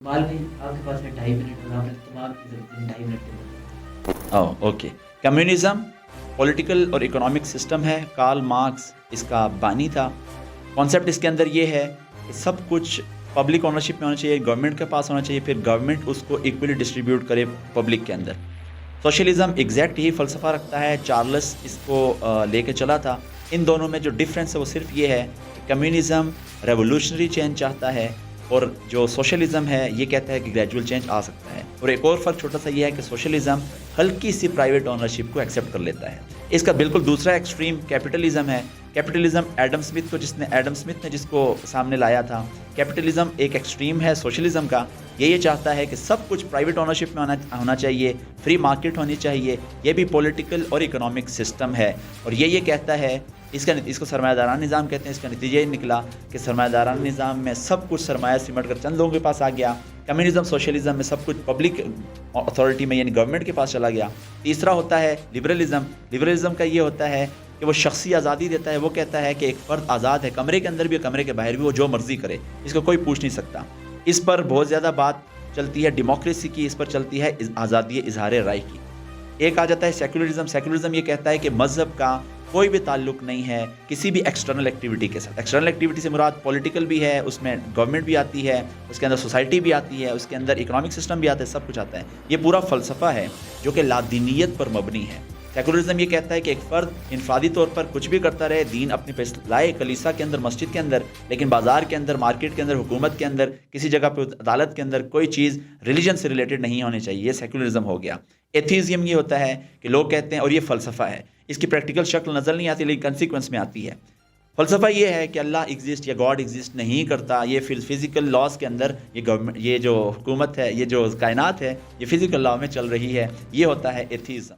کمال بھائی آپ کے پاس ہے 2.5 منٹ اور آپ نے تمام کی ضرورت ہے 2.5 منٹ کے بعد. اوکے. کمیونزم پولیٹیکل اور اکنامک سسٹم ہے. کارل مارکس اس کا بانی تھا. کانسیپٹ اس کے اندر یہ ہے کہ سب کچھ پبلک اونرشپ میں ہونا چاہیے, گورنمنٹ کے پاس ہونا چاہیے, پھر گورنمنٹ اس کو ایکولی ڈسٹریبیوٹ کرے پبلک کے اندر. سوشلزم ایگزیکٹ یہی فلسفہ رکھتا ہے. چارلس اس کو لے کے چلا تھا. ان دونوں میں جو ڈفرینس ہے وہ صرف یہ ہے کہ کمیونزم ریولوشنری چینج چاہتا ہے اور جو سوشلزم ہے یہ کہتا ہے کہ گریجول چینج آ سکتا ہے. اور ایک اور فرق چھوٹا سا یہ ہے کہ سوشلزم ہلکی سی پرائیویٹ اونرشپ کو ایکسیپٹ کر لیتا ہے. اس کا بالکل دوسرا ایکسٹریم کیپٹلزم ہے. کیپٹلزم ایڈم سمتھ نے جس کو سامنے لایا تھا. کیپٹلزم ایک ایکسٹریم ہے سوشلزم کا. یہ چاہتا ہے کہ سب کچھ پرائیویٹ اونرشپ میں ہونا چاہیے, فری مارکیٹ ہونی چاہیے. یہ بھی پولیٹیکل اور اکنامک سسٹم ہے. اور یہ کہتا ہے اس کو سرمایہ دارانہ نظام کہتے ہیں. اس کا نتیجہ یہ نکلا کہ سرمایہ دارانہ نظام میں سب کچھ سرمایہ سمٹ کر چند لوگوں کے پاس آ گیا. کمیونزم سوشلزم میں سب کچھ پبلک اتھارٹی میں یعنی گورنمنٹ کے پاس چلا گیا. تیسرا ہوتا ہے لبرلزم. لبرلزم کا یہ ہوتا ہے کہ وہ شخصی آزادی دیتا ہے. وہ کہتا ہے کہ ایک فرد آزاد ہے, کمرے کے اندر بھی کمرے کے باہر بھی, وہ جو مرضی کرے, اس کو کوئی پوچھ نہیں سکتا. اس پر بہت زیادہ بات چلتی ہے ڈیموکریسی کی, اس پر چلتی ہے آزادی اظہار رائے کی. ایک آ جاتا ہے سیکولرزم. سیکولرزم یہ کہتا ہے کہ مذہب کا کوئی بھی تعلق نہیں ہے کسی بھی ایکسٹرنل ایکٹیویٹی کے ساتھ. ایکسٹرنل ایکٹیویٹی سے مراد پولیٹیکل بھی ہے, اس میں گورنمنٹ بھی آتی ہے, اس کے اندر سوسائٹی بھی آتی ہے, اس کے اندر اکنامک سسٹم بھی آتا ہے, سب کچھ آتا ہے. یہ پورا فلسفہ ہے جو کہ لادینیت پر مبنی ہے. سیکولرزم یہ کہتا ہے کہ ایک فرد انفرادی طور پر کچھ بھی کرتا رہے, دین اپنے پہ لائے, کلیسا کے اندر, مسجد کے اندر, لیکن بازار کے اندر, مارکیٹ کے اندر, حکومت کے اندر, کسی جگہ پہ عدالت کے اندر کوئی چیز ریلیجن سے ریلیٹڈ نہیں ہونی چاہیے. یہ سیکولرزم ہو گیا. ایتھیزم یہ ہوتا ہے کہ لوگ کہتے ہیں, اور یہ فلسفہ ہے, اس کی پریکٹیکل شکل نظر نہیں آتی لیکن کنسیکوینس میں آتی ہے. فلسفہ یہ ہے کہ اللہ ایگزسٹ یا گاڈ ایگزسٹ نہیں کرتا. یہ فزیکل لاز کے اندر یہ جو حکومت ہے, یہ جو کائنات ہے, یہ فزیکل لا میں چل رہی ہے. یہ ہوتا ہے ایتھیزم.